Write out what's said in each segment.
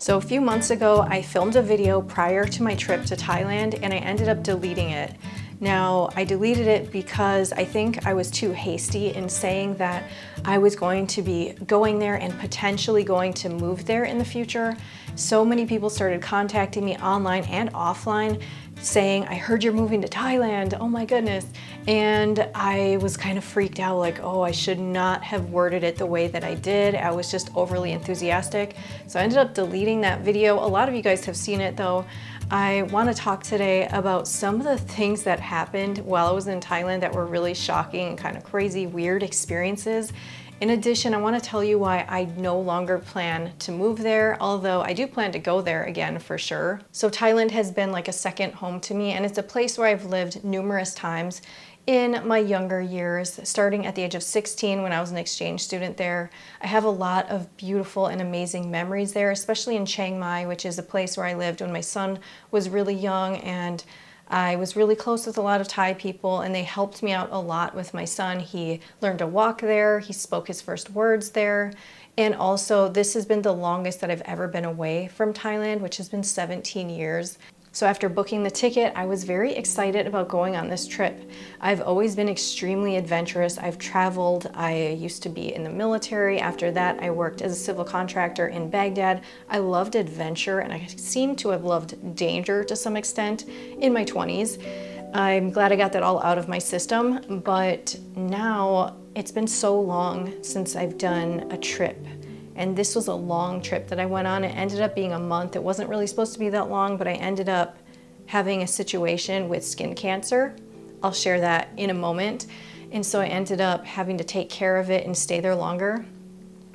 So a few months ago, I filmed a video prior to my trip to Thailand and I ended up deleting it. Now, I deleted it because I think I was too hasty in saying that I was going to be going there and potentially going to move there in the future. So many people started contacting me online and offline saying, I heard you're moving to Thailand, oh my goodness. And I was kind of freaked out, like, oh, I should not have worded it the way that I did. I was just overly enthusiastic. So I ended up deleting that video. A lot of you guys have seen it though. I want to talk today about some of the things that happened while I was in Thailand that were really shocking and kind of crazy, weird experiences. In addition, I want to tell you why I no longer plan to move there, although I do plan to go there again for sure. So Thailand has been like a second home to me, and it's a place where I've lived numerous times in my younger years, starting at the age of 16 when I was an exchange student there. I have a lot of beautiful and amazing memories there, especially in Chiang Mai, which is a place where I lived when my son was really young, and I was really close with a lot of Thai people and they helped me out a lot with my son. He learned to walk there, he spoke his first words there, and also this has been the longest that I've ever been away from Thailand, which has been 17 years. So after booking the ticket, I was very excited about going on this trip. I've always been extremely adventurous. I've traveled. I used to be in the military. After that, I worked as a civil contractor in Baghdad. I loved adventure and I seem to have loved danger to some extent in my 20s. I'm glad I got that all out of my system, but now it's been so long since I've done a trip. And this was a long trip that I went on. It ended up being a month. It wasn't really supposed to be that long, but I ended up having a situation with skin cancer. I'll share that in a moment. And so I ended up having to take care of it and stay there longer.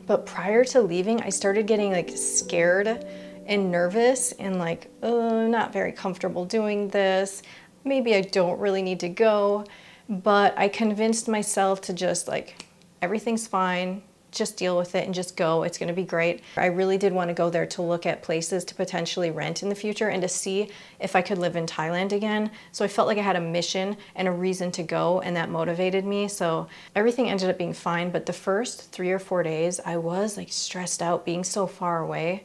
But prior to leaving, I started getting like scared and nervous and like, oh, I'm not very comfortable doing this. Maybe I don't really need to go. But I convinced myself to just like, everything's fine. Just deal with it and just go. It's going to be great. I really did want to go there to look at places to potentially rent in the future and to see if I could live in Thailand again. So I felt like I had a mission and a reason to go, and that motivated me. So everything ended up being fine, but the first 3 or 4 days I was like stressed out being so far away,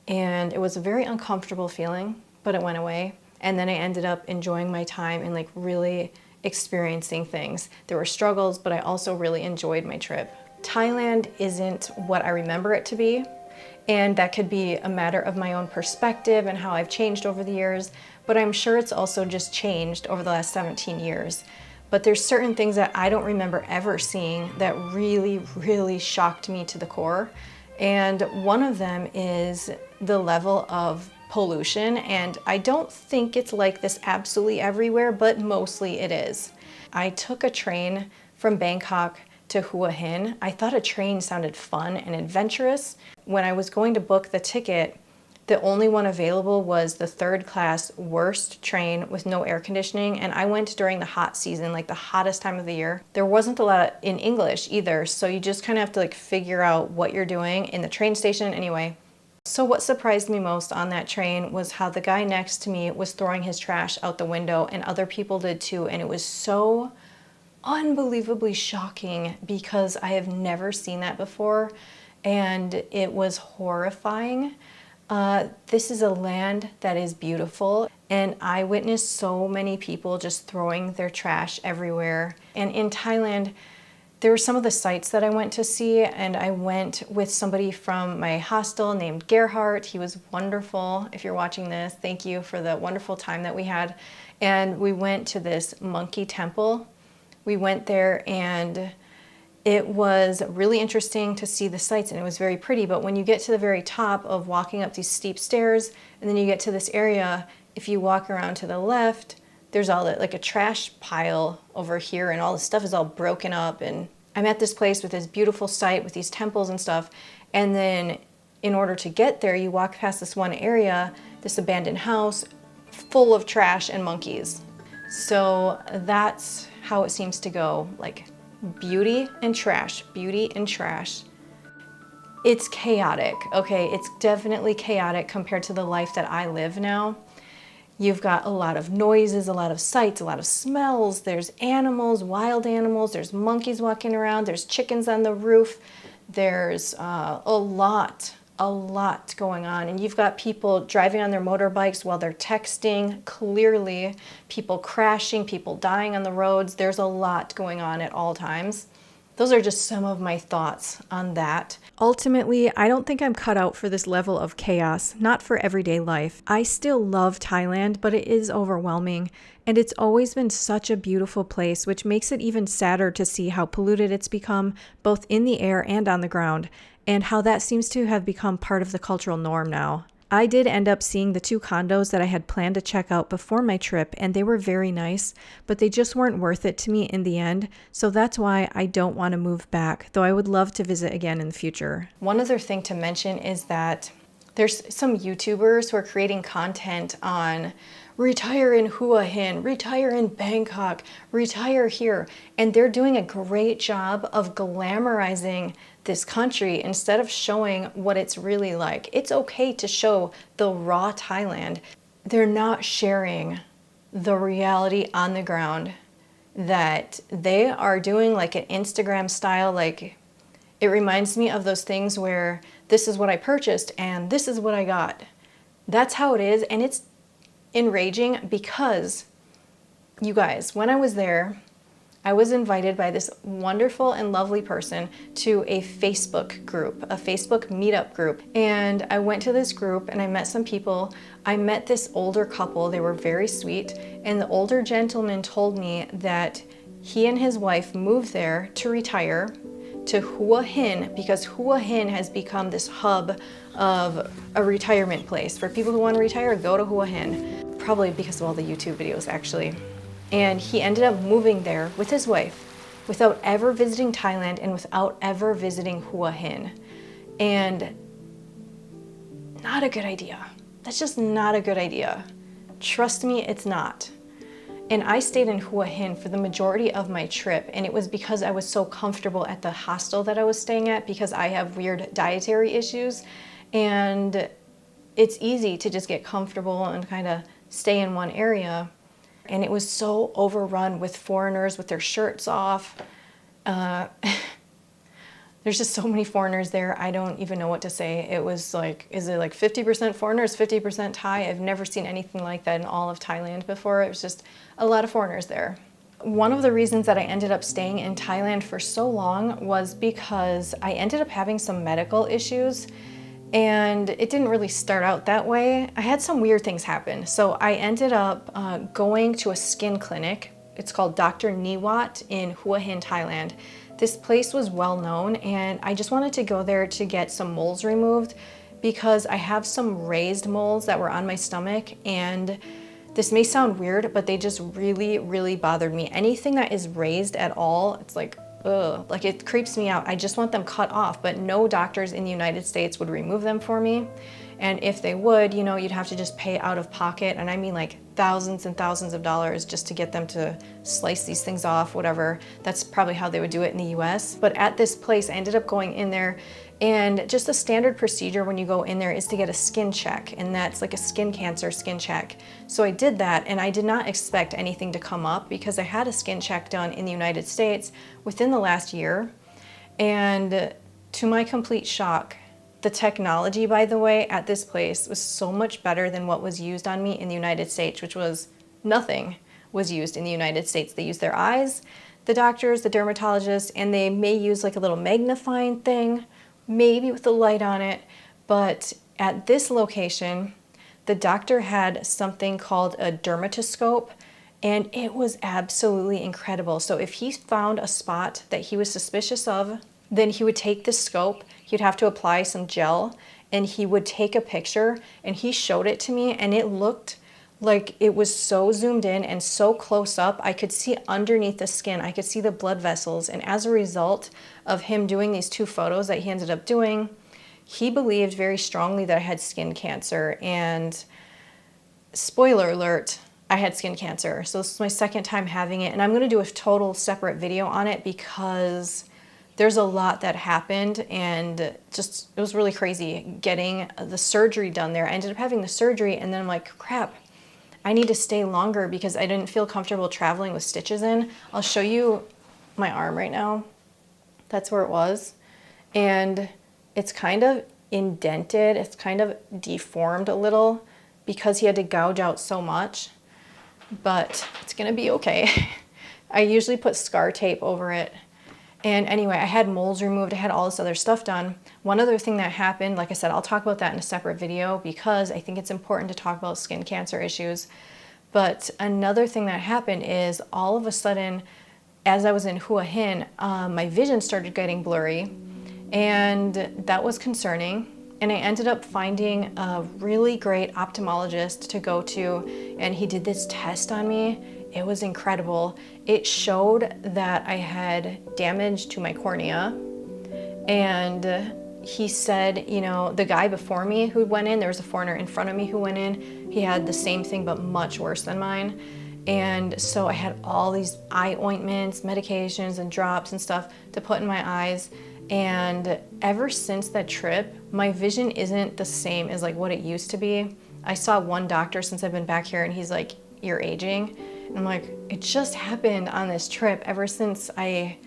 and it was a very uncomfortable feeling, but it went away. And then I ended up enjoying my time and like really experiencing things. There were struggles, but I also really enjoyed my trip. Thailand isn't what I remember it to be, and that could be a matter of my own perspective and how I've changed over the years, but I'm sure it's also just changed over the last 17 years. But there's certain things that I don't remember ever seeing that really, really shocked me to the core, and one of them is the level of pollution, and I don't think it's like this absolutely everywhere, but mostly it is. I took a train from Bangkok to Hua Hin. I thought a train sounded fun and adventurous. When I was going to book the ticket, the only one available was the third class worst train with no air conditioning, and I went during the hot season, like the hottest time of the year. There wasn't a lot in English either, so you just kind of have to like figure out what you're doing in the train station anyway. So what surprised me most on that train was how the guy next to me was throwing his trash out the window, and other people did too, and it was so unbelievably shocking because I have never seen that before, and it was horrifying. This is a land that is beautiful, and I witnessed so many people just throwing their trash everywhere. And in Thailand, there were some of the sites that I went to see, and I went with somebody from my hostel named Gerhardt. He was wonderful. If you're watching this, thank you for the wonderful time that we had. And we went to this monkey temple. We went there and it was really interesting to see the sights, and it was very pretty, but when you get to the very top of walking up these steep stairs and then you get to this area, if you walk around to the left, there's all that, like a trash pile over here, and all the stuff is all broken up. And I'm at this place with this beautiful site with these temples and stuff, and then in order to get there you walk past this one area, this abandoned house full of trash and monkeys. So that's how it seems to go, like beauty and trash, beauty and trash. It's chaotic, okay? It's definitely chaotic compared to the life that I live now. You've got a lot of noises, a lot of sights, a lot of smells. There's animals, wild animals, there's monkeys walking around, there's chickens on the roof. There's a lot a lot going on. And you've got people driving on their motorbikes while they're texting, clearly people crashing, people dying on the roads. There's a lot going on at all times. Those are just some of my thoughts on that. Ultimately, I don't think I'm cut out for this level of chaos, not for everyday life. I still love Thailand, but it is overwhelming. And it's always been such a beautiful place, which makes it even sadder to see how polluted it's become, both in the air and on the ground, and how that seems to have become part of the cultural norm now. I did end up seeing the 2 condos that I had planned to check out before my trip, and they were very nice, but they just weren't worth it to me in the end, so that's why I don't want to move back, though I would love to visit again in the future. One other thing to mention is that there's some YouTubers who are creating content on retire in Hua Hin, retire in Bangkok, retire here, and they're doing a great job of glamorizing this country instead of showing what it's really like. It's okay to show the raw Thailand. They're not sharing the reality on the ground that they are doing, like an Instagram style. Like, it reminds me of those things where this is what I purchased and this is what I got. That's how it is, and it's enraging because, you guys, when I was there, I was invited by this wonderful and lovely person to a Facebook group, a Facebook meetup group. And I went to this group and I met some people. I met this older couple. They were very sweet. And the older gentleman told me that he and his wife moved there to retire to Hua Hin because Hua Hin has become this hub of a retirement place. For people who want to retire, go to Hua Hin. Probably because of all the YouTube videos, actually. And he ended up moving there with his wife without ever visiting Thailand and without ever visiting Hua Hin. And not a good idea. That's just not a good idea. Trust me, it's not. And I stayed in Hua Hin for the majority of my trip, and it was because I was so comfortable at the hostel that I was staying at because I have weird dietary issues, and it's easy to just get comfortable and kind of stay in one area. And it was so overrun with foreigners with their shirts off. There's just so many foreigners there. I don't even know what to say. It was like, is it like 50% foreigners, 50% Thai? I've never seen anything like that in all of Thailand before. It was just a lot of foreigners there. One of the reasons that I ended up staying in Thailand for so long was because I ended up having some medical issues. And it didn't really start out that way. I had some weird things happen. So I ended up going to a skin clinic. It's called Dr. Niwat in Hua Hin, Thailand. This place was well known, and I just wanted to go there to get some moles removed because I have some raised moles that were on my stomach, and this may sound weird, but they just really, really bothered me. Anything that is raised at all, it's like, ugh, like it creeps me out. I just want them cut off, but no doctors in the United States would remove them for me. And if they would, you know, you'd have to just pay out of pocket. And I mean like thousands and thousands of dollars just to get them to slice these things off, whatever. That's probably how they would do it in the US. But at this place, I ended up going in there, and just a standard procedure when you go in there is to get a skin check, and that's like a skin cancer skin check. So I did that, and I did not expect anything to come up because I had a skin check done in the United States within the last year. And to my complete shock, the technology, by the way, at this place was so much better than what was used on me in the United States, which was nothing was used in the United States. They use their eyes, the doctors, the dermatologists, and they may use like a little magnifying thing, maybe with a light on it. But at this location, the doctor had something called a dermatoscope, and it was absolutely incredible. So if he found a spot that he was suspicious of, then he would take the scope, he'd have to apply some gel, and he would take a picture, and he showed it to me, and it looked like it was so zoomed in and so close up. I could see underneath the skin, I could see the blood vessels, and as a result of him doing these 2 photos that he ended up doing, he believed very strongly that I had skin cancer. And spoiler alert, I had skin cancer. So this is my second time having it, and I'm gonna do a total separate video on it because there's a lot that happened, and just, it was really crazy getting the surgery done there. I ended up having the surgery, and then I'm like, crap, I need to stay longer because I didn't feel comfortable traveling with stitches in. I'll show you my arm right now. That's where it was. And it's kind of indented. It's kind of deformed a little because he had to gouge out so much, but it's gonna be okay. I usually put scar tape over it. And anyway, I had moles removed, I had all this other stuff done. One other thing that happened, like I said, I'll talk about that in a separate video because I think it's important to talk about skin cancer issues. But another thing that happened is all of a sudden, as I was in Hua Hin, my vision started getting blurry, and that was concerning. And I ended up finding a really great ophthalmologist to go to, and he did this test on me. It was incredible. It showed that I had damage to my cornea, and he said, you know, the guy before me who went in, there was a foreigner in front of me who went in, he had the same thing but much worse than mine. And so I had all these eye ointments, medications, and drops and stuff to put in my eyes. And ever since that trip, my vision isn't the same as like what it used to be. I saw one doctor since I've been back here, and he's like, "You're aging." And I'm like, it just happened on this trip ever since I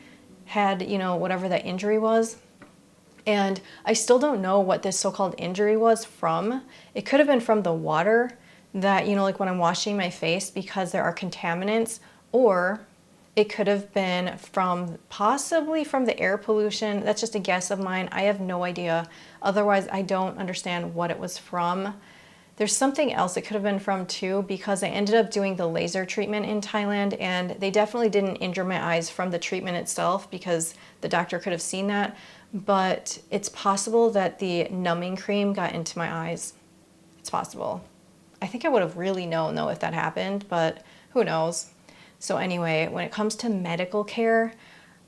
had, you know, whatever that injury was. And I still don't know what this so-called injury was from. It could have been from the water that, you know, like when I'm washing my face because there are contaminants, or it could have been from, possibly from the air pollution. That's just a guess of mine. I have no idea. Otherwise, I don't understand what it was from. There's something else it could have been from too, because I ended up doing the laser treatment in Thailand, and they definitely didn't injure my eyes from the treatment itself because the doctor could have seen that. But it's possible that the numbing cream got into my eyes. It's possible. I think I would have really known though if that happened, but who knows. So anyway, when it comes to medical care,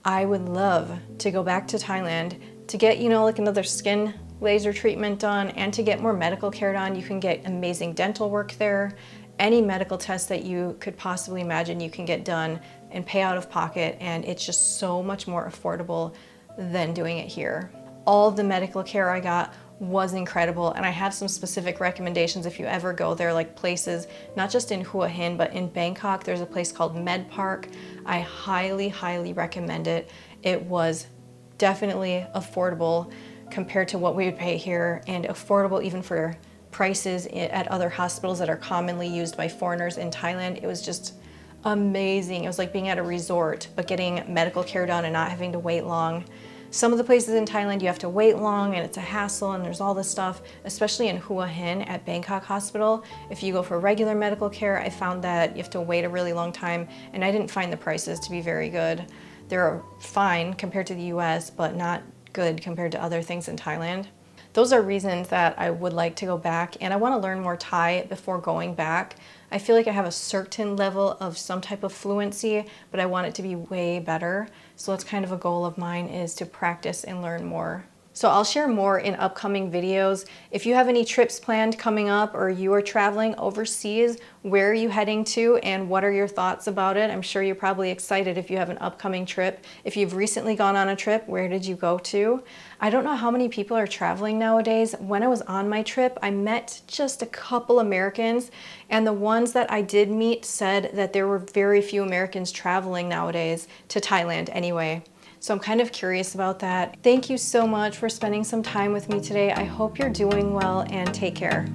I would love to go back to Thailand to get, you know, like another skin laser treatment done and to get more medical care done. You can get amazing dental work there. Any medical test that you could possibly imagine you can get done and pay out of pocket, and it's just so much more affordable than doing it here. All of the medical care I got was incredible, and I have some specific recommendations if you ever go there, like places, not just in Hua Hin, but in Bangkok, there's a place called Med Park. I highly, highly recommend it. It was definitely affordable compared to what we would pay here, and affordable even for prices at other hospitals that are commonly used by foreigners in Thailand. It was just amazing. It was like being at a resort, but getting medical care done and not having to wait long. Some of the places in Thailand you have to wait long and it's a hassle and there's all this stuff, especially in Hua Hin at Bangkok Hospital. If you go for regular medical care, I found that you have to wait a really long time, and I didn't find the prices to be very good. They're fine compared to the US, but not good compared to other things in Thailand. Those are reasons that I would like to go back, and I want to learn more Thai before going back. I feel like I have a certain level of some type of fluency, but I want it to be way better. So that's kind of a goal of mine, is to practice and learn more. So I'll share more in upcoming videos. If you have any trips planned coming up, or you are traveling overseas, where are you heading to and what are your thoughts about it? I'm sure you're probably excited if you have an upcoming trip. If you've recently gone on a trip, where did you go to? I don't know how many people are traveling nowadays. When I was on my trip, I met just a couple Americans, and the ones that I did meet said that there were very few Americans traveling nowadays to Thailand anyway. So I'm kind of curious about that. Thank you so much for spending some time with me today. I hope you're doing well, and take care.